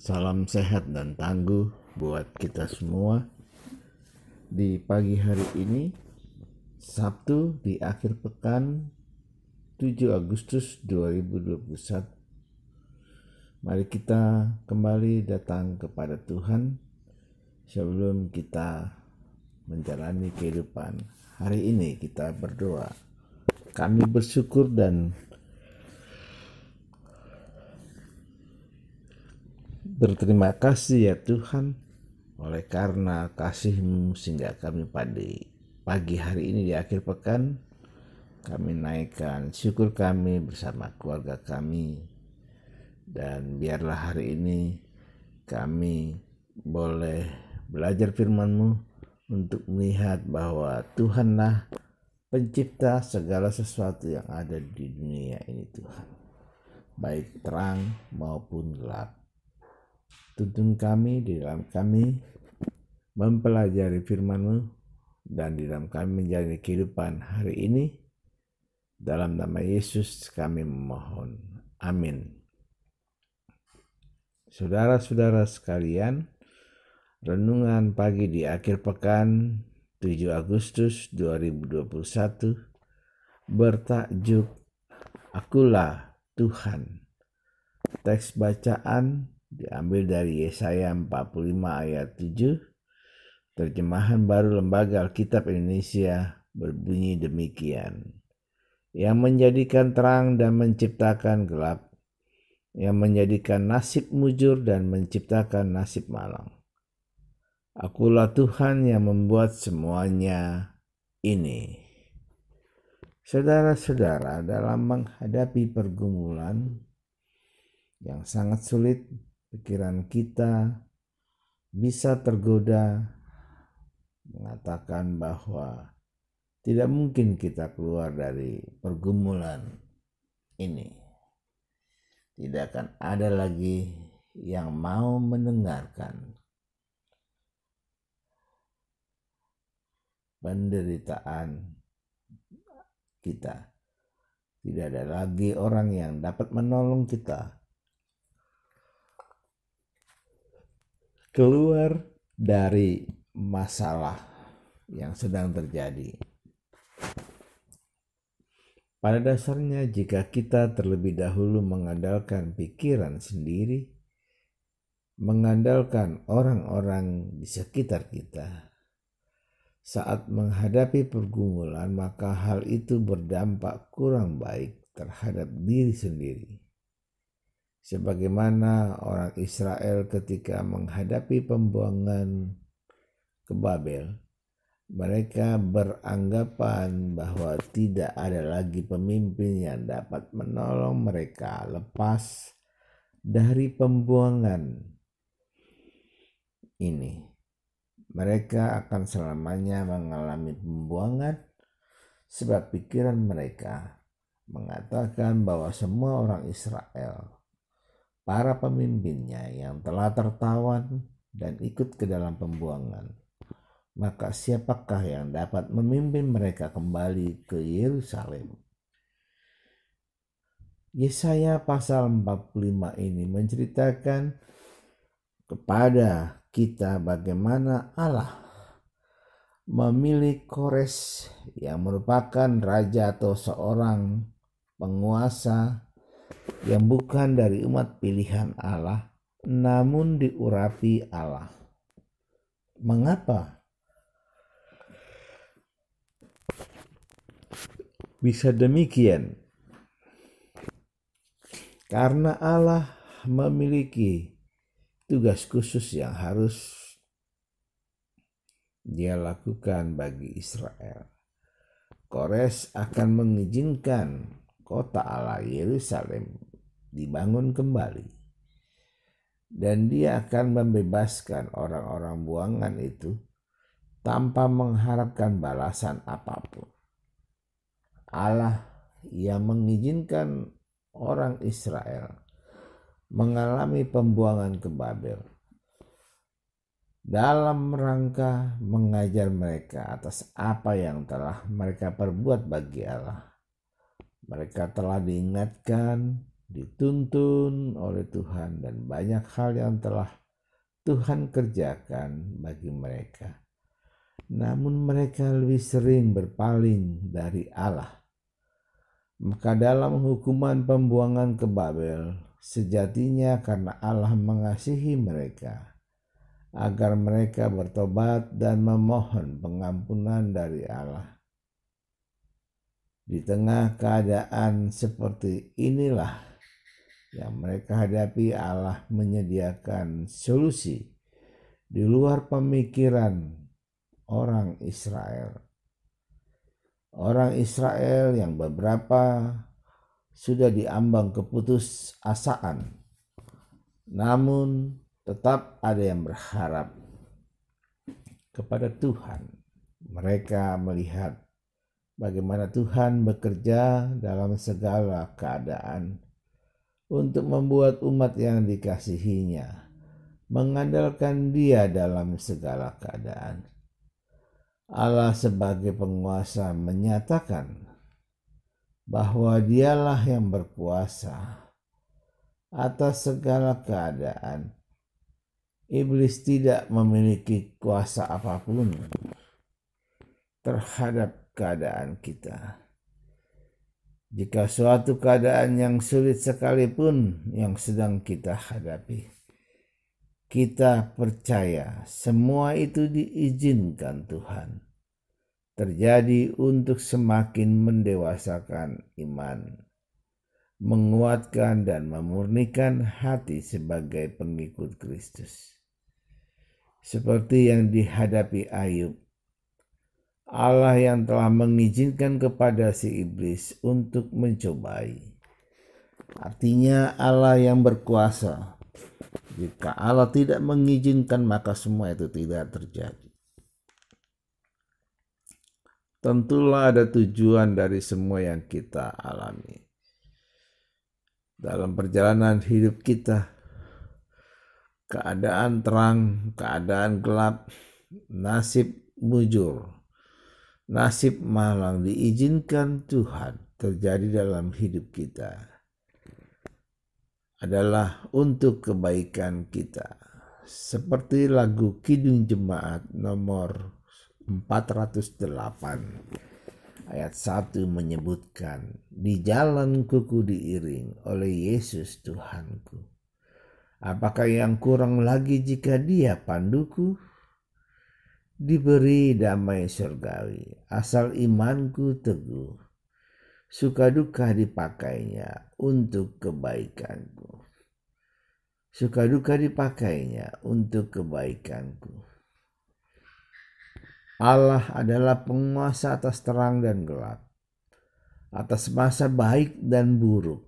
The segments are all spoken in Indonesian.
Salam sehat dan tangguh buat kita semua. Di pagi hari ini, Sabtu di akhir pekan 7 Agustus 2021. Mari kita kembali datang kepada Tuhan sebelum kita menjalani kehidupan. Hari ini kita berdoa. Kami bersyukur dan berterima kasih ya Tuhan, oleh karena kasih-Mu sehingga kami pada pagi hari ini di akhir pekan kami naikkan syukur kami bersama keluarga kami, dan biarlah hari ini kami boleh belajar firman-Mu untuk melihat bahwa Tuhanlah pencipta segala sesuatu yang ada di dunia ini Tuhan, baik terang maupun gelap. Tuntun kami di dalam kami mempelajari firman-Mu dan di dalam kami menjalani kehidupan hari ini. Dalam nama Yesus kami memohon. Amin. Saudara-saudara sekalian, renungan pagi di akhir pekan 7 Agustus 2021 bertajuk Akulah Tuhan. Teks bacaan diambil dari Yesaya 45 ayat 7. Terjemahan Baru Lembaga Alkitab Indonesia berbunyi demikian. Yang menjadikan terang dan menciptakan gelap, yang menjadikan nasib mujur dan menciptakan nasib malang. Akulah Tuhan yang membuat semuanya ini. Saudara-saudara, dalam menghadapi pergumulan yang sangat sulit, pikiran kita bisa tergoda mengatakan bahwa tidak mungkin kita keluar dari pergumulan ini. Tidak akan ada lagi yang mau mendengarkan penderitaan kita. Tidak ada lagi orang yang dapat menolong kita keluar dari masalah yang sedang terjadi. Pada dasarnya, jika kita terlebih dahulu mengandalkan pikiran sendiri, mengandalkan orang-orang di sekitar kita, saat menghadapi pergumulan, maka hal itu berdampak kurang baik terhadap diri sendiri. Sebagaimana orang Israel ketika menghadapi pembuangan ke Babel, mereka beranggapan bahwa tidak ada lagi pemimpin yang dapat menolong mereka lepas dari pembuangan ini. Mereka akan selamanya mengalami pembuangan sebab pikiran mereka mengatakan bahwa semua orang Israel, para pemimpinnya yang telah tertawan dan ikut ke dalam pembuangan, maka siapakah yang dapat memimpin mereka kembali ke Yerusalem? Yesaya pasal 45 ini menceritakan kepada kita bagaimana Allah memilih Kores yang merupakan raja atau seorang penguasa yang bukan dari umat pilihan Allah, namun diurapi Allah. Mengapa bisa demikian? Karena Allah memiliki tugas khusus yang harus Dia lakukan bagi Israel. Kores akan mengizinkan kota Allah Yerusalem dibangun kembali, dan dia akan membebaskan orang-orang buangan itu tanpa mengharapkan balasan apapun. Allah yang mengizinkan orang Israel mengalami pembuangan ke Babel dalam rangka mengajar mereka atas apa yang telah mereka perbuat bagi Allah. Mereka telah diingatkan dituntun oleh Tuhan, dan banyak hal yang telah Tuhan kerjakan bagi mereka. Namun mereka lebih sering berpaling dari Allah. Maka dalam hukuman pembuangan ke Babel, sejatinya karena Allah mengasihi mereka, agar mereka bertobat dan memohon pengampunan dari Allah. Di tengah keadaan seperti inilah yang mereka hadapi, Allah menyediakan solusi di luar pemikiran orang Israel. Orang Israel yang beberapa sudah diambang keputusasaan, namun tetap ada yang berharap kepada Tuhan. Mereka melihat bagaimana Tuhan bekerja dalam segala keadaan untuk membuat umat yang dikasihinya mengandalkan Dia dalam segala keadaan. Allah sebagai penguasa menyatakan bahwa Dialah yang berkuasa atas segala keadaan. Iblis tidak memiliki kuasa apapun terhadap keadaan kita. Jika suatu keadaan yang sulit sekalipun yang sedang kita hadapi, kita percaya semua itu diizinkan Tuhan terjadi untuk semakin mendewasakan iman, menguatkan dan memurnikan hati sebagai pengikut Kristus. Seperti yang dihadapi Ayub, Allah yang telah mengizinkan kepada si iblis untuk mencobai. Artinya Allah yang berkuasa. Jika Allah tidak mengizinkan, maka semua itu tidak terjadi. Tentulah ada tujuan dari semua yang kita alami. Dalam perjalanan hidup kita, keadaan terang, keadaan gelap, nasib mujur, nasib malang diizinkan Tuhan terjadi dalam hidup kita adalah untuk kebaikan kita. Seperti lagu Kidung Jemaat nomor 408 ayat 1 menyebutkan, di jalan kuku diiring oleh Yesus Tuhanku. Apakah yang kurang lagi jika Dia panduku? Diberi damai surgawi, asal imanku teguh. Suka duka dipakainya untuk kebaikanku. Suka duka dipakainya untuk kebaikanku. Allah adalah penguasa atas terang dan gelap, atas masa baik dan buruk.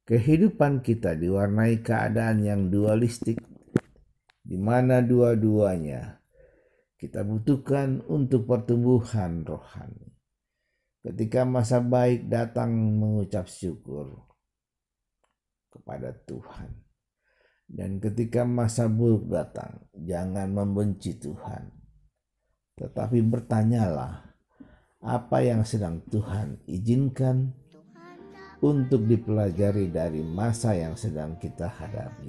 Kehidupan kita diwarnai keadaan yang dualistik, di mana dua-duanya kita butuhkan untuk pertumbuhan rohani. Ketika masa baik datang, mengucap syukur kepada Tuhan. Dan ketika masa buruk datang, jangan membenci Tuhan, tetapi bertanyalah apa yang sedang Tuhan izinkan untuk dipelajari dari masa yang sedang kita hadapi.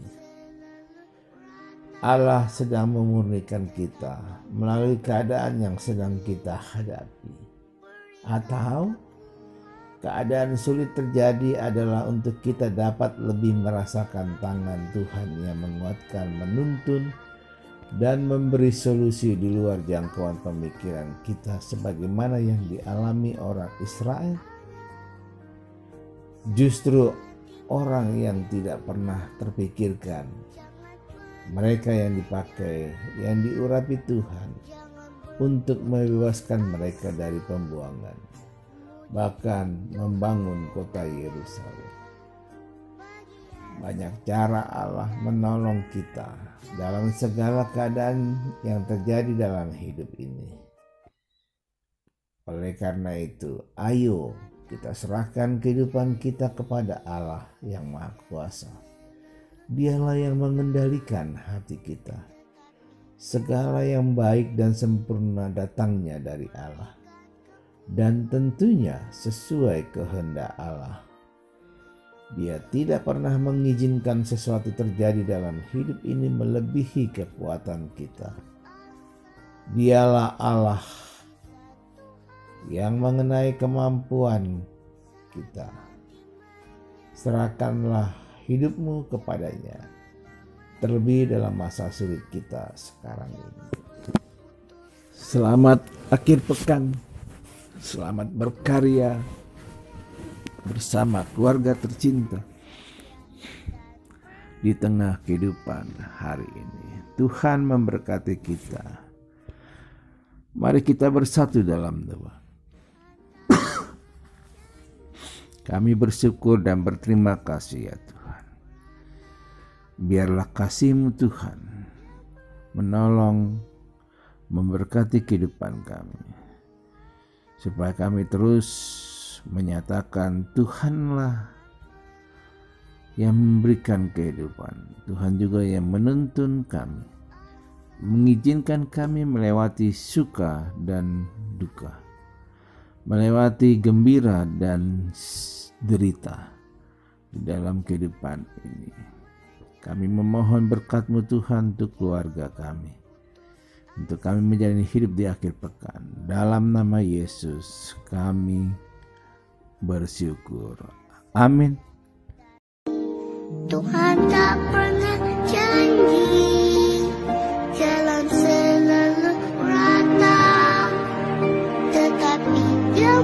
Allah sedang memurnikan kita melalui keadaan yang sedang kita hadapi. Atau keadaan sulit terjadi adalah untuk kita dapat lebih merasakan tangan Tuhan yang menguatkan, menuntun, dan memberi solusi di luar jangkauan pemikiran kita, sebagaimana yang dialami orang Israel. Justru orang yang tidak pernah terpikirkan, mereka yang dipakai, yang diurapi Tuhan untuk membebaskan mereka dari pembuangan, bahkan membangun kota Yerusalem. Banyak cara Allah menolong kita dalam segala keadaan yang terjadi dalam hidup ini. Oleh karena itu, ayo kita serahkan kehidupan kita kepada Allah yang Maha Kuasa. Dialah yang mengendalikan hati kita. Segala yang baik dan sempurna datangnya dari Allah, dan tentunya sesuai kehendak Allah. Dia tidak pernah mengizinkan sesuatu terjadi dalam hidup ini melebihi kekuatan kita. Dialah Allah yang mengenai kemampuan kita. Serahkanlah hidupmu kepadanya, terlebih dalam masa sulit kita sekarang ini. Selamat akhir pekan, selamat berkarya bersama keluarga tercinta di tengah kehidupan hari ini. Tuhan memberkati kita. Mari kita bersatu dalam doa. Kami bersyukur dan berterima kasih ya Tuhan. Biarlah kasih-Mu Tuhan menolong, memberkati kehidupan kami, supaya kami terus menyatakan Tuhanlah yang memberikan kehidupan. Tuhan juga yang menuntun kami, mengizinkan kami melewati suka dan duka, melewati gembira dan derita di dalam kehidupan ini. Kami memohon berkat-Mu Tuhan untuk keluarga kami, untuk kami menjalani hidup di akhir pekan. Dalam nama Yesus kami bersyukur. Amin. Tuhan tak pernah janji jalan selalu rata, tetapi Dia